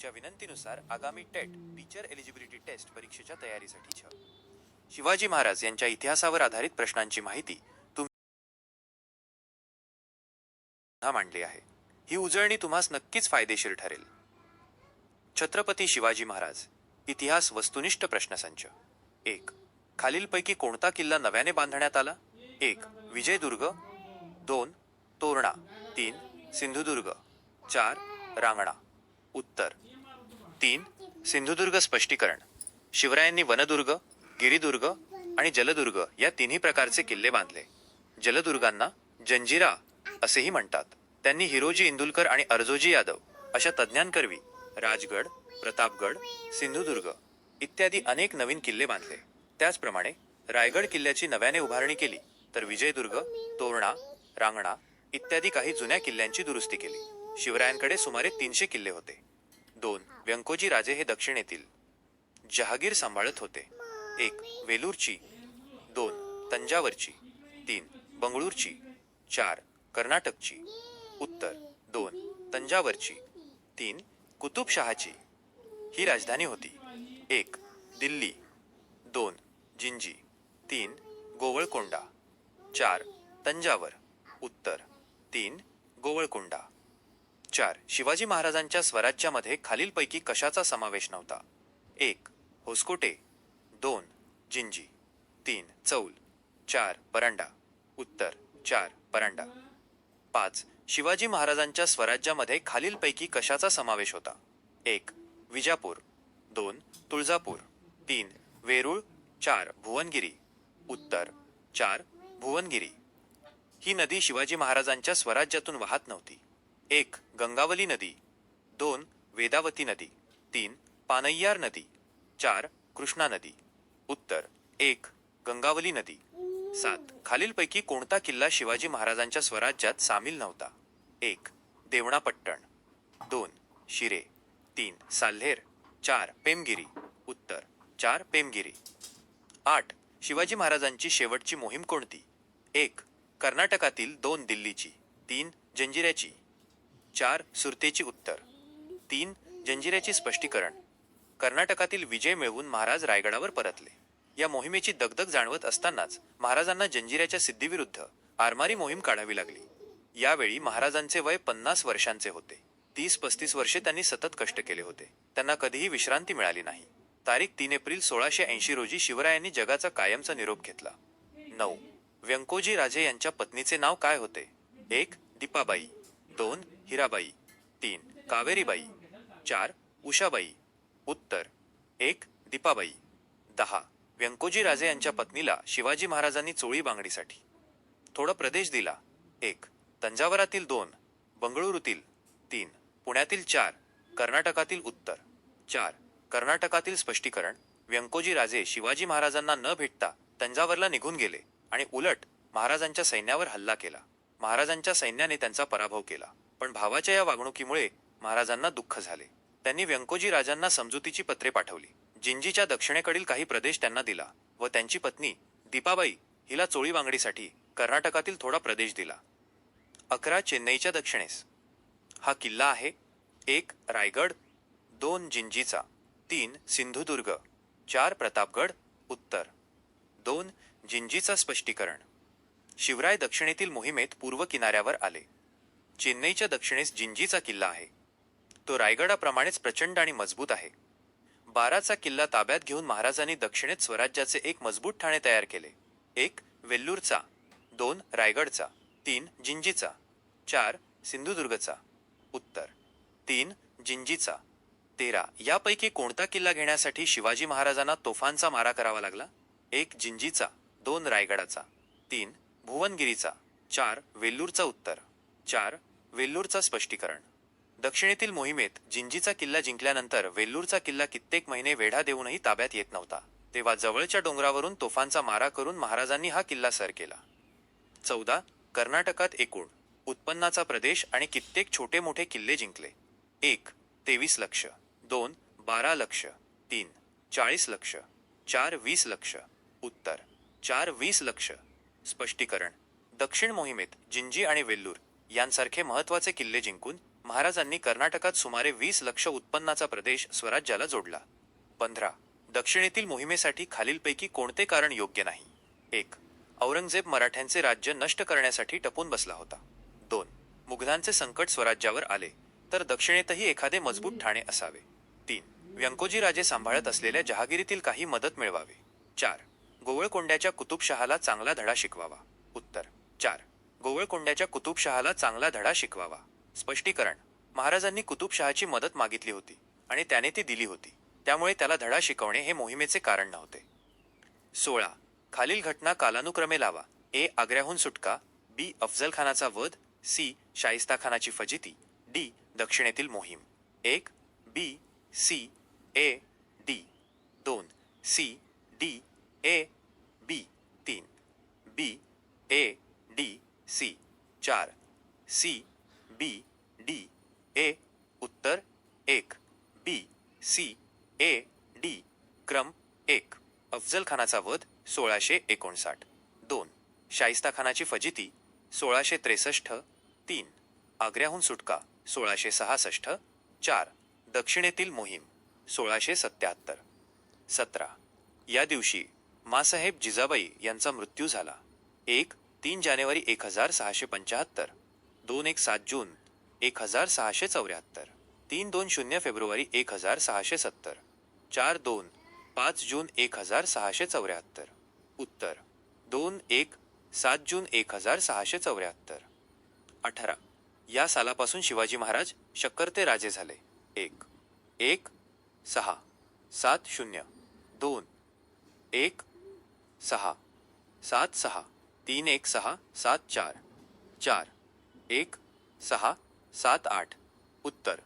तुमच्या विनंतीनुसार आगामी टेट टीचर एलिजिबिलिटी टेस्ट परीक्षेच्या तयारीसाठी शिवाजी महाराज यांच्या इतिहासावर आधारित प्रश्नांची माहिती तुम्ही मांडली आहे. ही उजळणी तुम्हास नक्कीच फायदेशीर ठरेल. छत्रपती शिवाजी महाराज इतिहास वस्तुनिष्ठ प्रश्नसंच. 1. खालीलपैकी कोणता किल्ला नव्याने बांधण्यात आला? 1. विजयदुर्ग, 2. तोरणा, 3. सिंधुदुर्ग, 4. रांगणा. उत्तर 3. सिंधुदुर्ग. स्पष्टीकरण: शिवरायांनी वनदुर्ग, गिरिदुर्ग आणि जलदुर्ग या तिन्ही प्रकारचे किल्ले बांधले. जलदुर्गांना जंजिरा असेही म्हणतात. त्यांनी हिरोजी इंदुलकर आणि अर्जोजी यादव अशा तज्ञांकरवी राजगड, प्रतापगड, सिंधुदुर्ग इत्यादी अनेक नवीन किल्ले बांधले. त्याचप्रमाणे रायगड किल्ल्याची नव्याने उभारणी केली, तर विजयदुर्ग, तोरणा, रांगणा इत्यादी काही जुन्या किल्ल्यांची दुरुस्ती केली. शिवरायांकडे सुमारे 300 किल्ले होते. 2. व्यंकोजी राजे हे दक्षिणेतील जहागीर सांभाळत होते. 1. वेलूरची, 2. तंजावरची, 3. बंगळूरची, 4. कर्नाटकची. उत्तर 2. तंजावरची, 3. कुतुबशहाची ही राजधानी होती. 1. दिल्ली, 2. जिंजी, 3. गोवळकोंडा, 4. तंजावर. उत्तर 3. गोवळकोंडा. 4. शिवाजी महाराजांच्या स्वराज्यामध्ये खालीलपैकी कशाचा समावेश नव्हता? 1. होसकोटे, 2. जिंजी, 3. चौल, 4. परांडा. उत्तर 4. परांडा. 5. शिवाजी महाराजांच्या स्वराज्यामध्ये खालीलपैकी कशाचा समावेश होता? 1. विजापूर, 2. तुळजापूर, 3. वेरूळ, 4. भुवनगिरी. उत्तर 4. भुवनगिरी. ही नदी शिवाजी महाराजांच्या स्वराज्यातून वाहत नव्हती. 1. गंगावली नदी, 2. वेदावती नदी, 3. पानय्यार नदी, 4. कृष्णा नदी. उत्तर 1. गंगावली नदी. 7. खालीलपैकी कोणता किल्ला शिवाजी महाराजांच्या स्वराज्यात सामील नव्हता? 1. देवणापट्टण, 2. शिरे, 3. साल्हेर, 4. पेमगिरी. उत्तर 4. पेमगिरी. 8. शिवाजी महाराजांची शेवटची मोहीम कोणती? 1. कर्नाटकातील 2 दिल्लीची, 3. जंजिऱ्याची, 4. सुरतेची. उत्तर 3. जंजिऱ्याची. स्पष्टीकरण: कर्नाटकातील विजय मिळवून महाराज रायगडावर परतले. या मोहिमेची दगदग जाणवत असतानाच महाराजांना जंजिऱ्याच्या सिद्धीविरुद्ध आरमारी मोहीम काढावी लागली. यावेळी महाराजांचे वय 50 वर्षांचे होते. 30-35 वर्षे त्यांनी सतत कष्ट केले होते. त्यांना कधीही विश्रांती मिळाली नाही. तारीख 3 एप्रिल 1680 रोजी शिवरायांनी जगाचा कायमचा निरोप घेतला. 9. व्यंकोजी राजे यांच्या पत्नीचे नाव काय होते? 1. दीपाबाई, 2. हिराबाई, 3. कावेरीबाई, 4. उषाबाई. उत्तर 1. दीपाबाई. 10. व्यंकोजी राजे यांच्या पत्नीला शिवाजी महाराजांनी चोळी बांगडीसाठी थोडा प्रदेश दिला. 1. तंजावरातील, 2. बंगळुरूतील, 3. पुण्यातील, 4. कर्नाटकातील. उत्तर 4. कर्नाटकातील. स्पष्टीकरण: व्यंकोजी राजे शिवाजी महाराजांना न भेटता तंजावरला निघून गेले आणि उलट महाराजांच्या सैन्यावर हल्ला केला. महाराजांच्या सैन्याने त्यांचा पराभव केला, पण भावाच्या या वागणुकीमुळे महाराजांना दुःख झाले. त्यांनी व्यंकोजी राजांना समजुतीची पत्रे पाठवली. जिंजीच्या दक्षिणेकडील काही प्रदेश त्यांना दिला व त्यांची पत्नी दीपाबाई हिला चोळी बांगडीसाठी कर्नाटकातील थोडा प्रदेश दिला. 11. चेन्नईच्या दक्षिणेस हा किल्ला आहे. 1. रायगड, 2. जिंजीचा, 3. सिंधुदुर्ग, 4. प्रतापगड. उत्तर 2. जिंजीचा. स्पष्टीकरण: शिवराय दक्षिणेतील मोहिमेत पूर्व किनाऱ्यावर आले. चेन्नईच्या दक्षिणेस जिंजीचा किल्ला आहे. तो रायगडाप्रमाणेच प्रचंड आणि मजबूत आहे. 12चा किल्ला ताब्यात घेऊन महाराजांनी दक्षिणेत स्वराज्याचे एक मजबूत ठाणे तयार केले. 1. वेल्लूरचा, 2. रायगडचा, 3. जिंजीचा, 4. सिंधुदुर्गचा. उत्तर 3. जिंजीचा. 13. यापैकी कोणता किल्ला घेण्यासाठी शिवाजी महाराजांना तोफांचा मारा करावा लागला? 1. जिंजीचा, 2. रायगडाचा, 3. भुवनगिरीचा, 4. वेल्लूरचा. उत्तर 4. वेल्लूरचा. स्पष्टीकरण: दक्षिणेतील मोहिमेत जिंजीचा किल्ला जिंकल्यानंतर वेल्लूरचा किल्ला कित्येक महिने वेढा देऊनही ताब्यात येत नव्हता. तेव्हा जवळच्या डोंगरावरून तोफांचा मारा करून महाराजांनी हा किल्ला सर केला. 14. कर्नाटकात एकूण उत्पन्नाचा प्रदेश आणि कित्येक छोटे मोठे किल्ले जिंकले. 1. 23 लक्ष, 2. 12 लक्ष, 3. 40 लक्ष, 4. 20 लक्ष. उत्तर 4. 20 लक्ष. स्पष्टीकरण: दक्षिण मोहिमेत जिंजी आणि वेल्लूर यांसारखे महत्त्वाचे किल्ले जिंकून महाराजांनी कर्नाटकात सुमारे 20 लक्ष उत्पन्नाचा प्रदेश स्वराज्याला जोडला. 15. दक्षिणेतील मोहिमेसाठी खालीलपैकी कोणते कारण योग्य नाही? 1. औरंगजेब मराठ्यांचे राज्य नष्ट करण्यासाठी टपून बसला होता. 2. मुघलांचे संकट स्वराज्यावर आले तर दक्षिणेतही एखादे मजबूत ठाणे असावे. 3. व्यंकोजी राजे सांभाळत असलेल्या जहागिरीतील काही मदत मिळवावे. 4. गोवळकोंड्याच्या कुतुबशहाला चांगला धडा शिकवावा. उत्तर 4. गोवळकोंड्याच्या कुतुबशहाला चांगला धडा शिकवावा. स्पष्टीकरण: महाराजांनी कुतुबशहाची मदत मागितली होती आणि त्याने ती दिली होती, त्यामुळे त्याला धडा शिकवणे हे मोहिमेचे कारण नव्हते. 16. खालील घटना कालानुक्रमे लावा. ए. आग्र्याहून सुटका. बी. अफझलखानाचा वध. सी. शाहिस्ताखानाची फजिती. डी. दक्षिणेतील मोहीम. 1. बी. सी. ए. डी. 2. सी. डी. ए. बी. 3. बी. ए. डी. सी. 4. सी. बी. डी. ए. उत्तर 1. बी. सी. ए. डी. क्रम 1. अफझलखानाचा वध 1659. 2. शाहिस्ताखानाची फजिती 1663. 3. आग्र्याहून सुटका 1666. 4. दक्षिणेतील मोहीम 1677. 17. या दिवशी मासाहेब जिजाबाई यांचा मृत्यू झाला. 1. 3 जानेवारी 1675. 2. 1 7 जून 1674. 3. 2 0 फेब्रुवारी 1670. 4. 2 5 जून 1674. उत्तर 2. 1 7 जून 1674. 18. या सालापासून शिवाजी महाराज शक्करते राजे झाले. 1. 1 6 7 0 2 1 6 7 6 3 1 6 7 4 4 1 6 7 8. उत्तर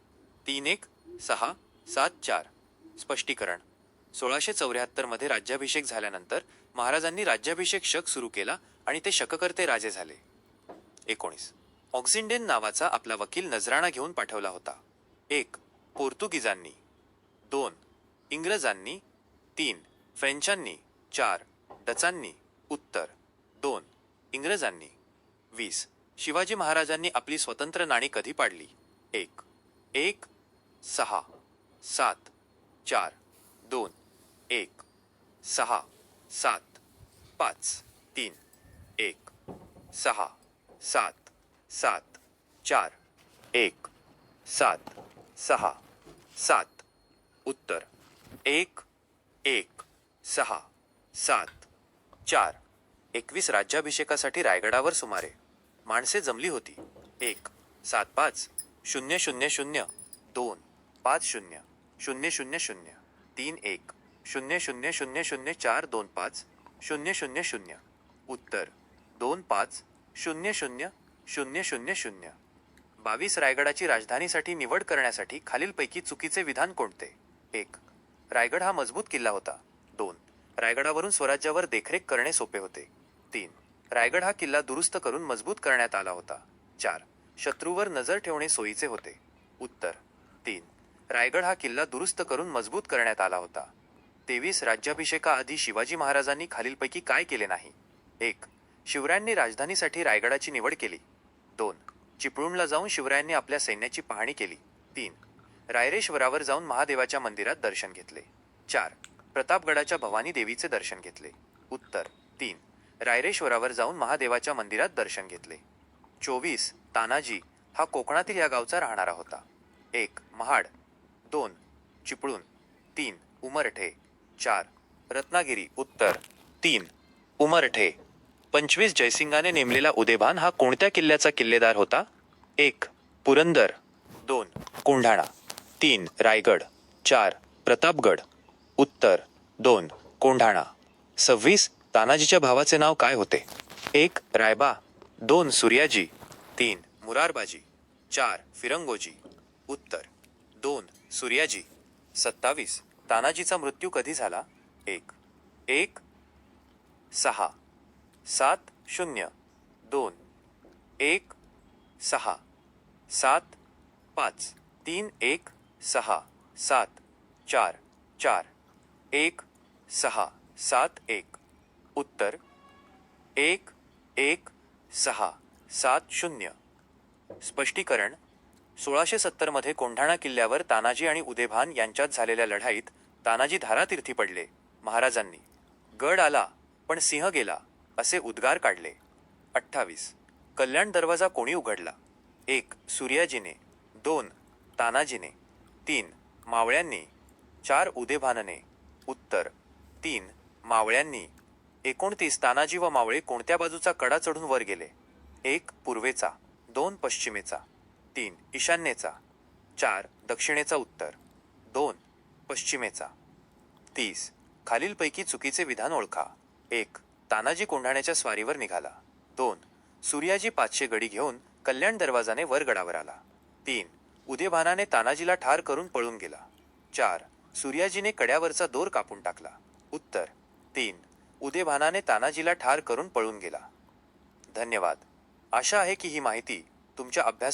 3 1 6 7 4. स्पष्टीकरण: 1674 मध्ये राज्याभिषेक झाल्यानंतर महाराजांनी राज्याभिषेक शक सुरू केला आणि ते शककर्ते राजे झाले. 19. ऑक्झिंडेन नावाचा आपला वकील नजराणा घेऊन पाठवला होता. 1. पोर्तुगीजांनी. 2. इंग्रजांनी. 3. फ्रेंचांनी. 4. डचांनी. उत्तर 2. इंग्रजांनी. 20. शिवाजी महाराजांनी आपली स्वतंत्र नाणी कधी पाडली? 1. 1 6 7 4 2 1 6 7 5 3 1 6 7 7 4 1 7 6 7. उत्तर 1 1 6 7 4. 21 राज्याभिषेकासाठी रायगडावर सुमारे माणसे जमली होती. 1 7 5 0 0 0 2 5 0 0 0 0 3 1 0 0 0 0 4 2 5 0 0 0. उत्तर 2 5 0 0 0 0 0. 22 रायगडाची राजधानीसाठी निवड करण्यासाठी खालीलपैकी चुकीचे विधान कोणते? 1. रायगड हा मजबूत किल्ला होता. 2. रायगडावरून स्वराज्यावर देखरेख करणे सोपे होते. 3. रायगड हा किल्ला दुरुस्त करून मजबूत करण्यात आला होता. 4. शत्रूवर नजर ठेवणे सोयीचे होते. उत्तर 3. रायगड हा किल्ला दुरुस्त करून मजबूत करण्यात आला होता. 23 राज्याभिषेकाआधी शिवाजी महाराजांनी खालीलपैकी काय केले नाही? 1. शिवरायांनी राजधानीसाठी रायगडाची निवड केली. 2. चिपळूणला जाऊन शिवरायांनी आपल्या सैन्याची पाहणी केली. 3. रायरेश्वरावर जाऊन महादेवाच्या मंदिरात दर्शन घेतले. 4. प्रतापगडाच्या भवानी देवीचे दर्शन घेतले. उत्तर 3. रायरेश्वरावर जाऊन महादेवाच्या मंदिरात दर्शन घेतले. 24. तानाजी हा कोकणातील या गावचा राहणारा होता. 1. महाड. 2. चिपळूण. 3. उमरठे. 4. रत्नागिरी. उत्तर 3. उमरठे. 25 जयसिंगाने नेमलेला उदेभान हा कोणत्या किल्ल्याचा किल्लेदार होता? 1. पुरंदर. 2. कोंढाणा. 3. रायगड. 4. प्रतापगड. उत्तर 2. कोंढाणा. 26. तानाजीच्या भावाचे नाव काय होते? 1. रायबा. 2. सूर्याजी. 3. मुरारबाजी. 4. फिरंगोजी. उत्तर 2. सूर्याजी. 27. तानाजीचा मृत्यू कधी झाला? 1. 1 6 7 0 2 1 6 7 5 3 1 6 7 4 4 1 6 7 1. उत्तर 1 1 6 7 0. स्पष्टीकरण: 1670 मध्ये कोंढाणा किल्ल्यावर तानाजी आणि उदेभान यांच्यात झालेल्या लढाईत तानाजी धारातीर्थी पडले. महाराजांनी गड आला पण सिंह गेला असे उद्गार काढले. 28. कल्याण दरवाजा कोणी उघडला? 1. सूर्याजीने. 2. तानाजीने. 3. मावळ्यांनी. 4. उदेभानने. उत्तर 3. मावळ्यांनी. 29. तानाजी व मावळे कोणत्या बाजूचा कडा चढून वर गेले? 1. पूर्वेचा. 2. पश्चिमेचा. 3. ईशान्येचा. 4. दक्षिणेचा. उत्तर 2. पश्चिमेचा. 30. खालीलपैकी चुकीचे विधान ओळखा. 1. तानाजी कोंढाण्याच्या स्वारीवर निघाला. 2. सूर्याजी 500 गडी घेऊन कल्याण दरवाजाने वर गडावर आला. 3. उदेभानाने तानाजीला ठार करून पळून गेला. 4. सूर्याजीने कड्यावरचा दोर कापून टाकला. उत्तर 3. उदेभानाने तानाजीला ठार करून पळून गेला. धन्यवाद. आशा आहे की ही माहिती तुमच्या अभ्यास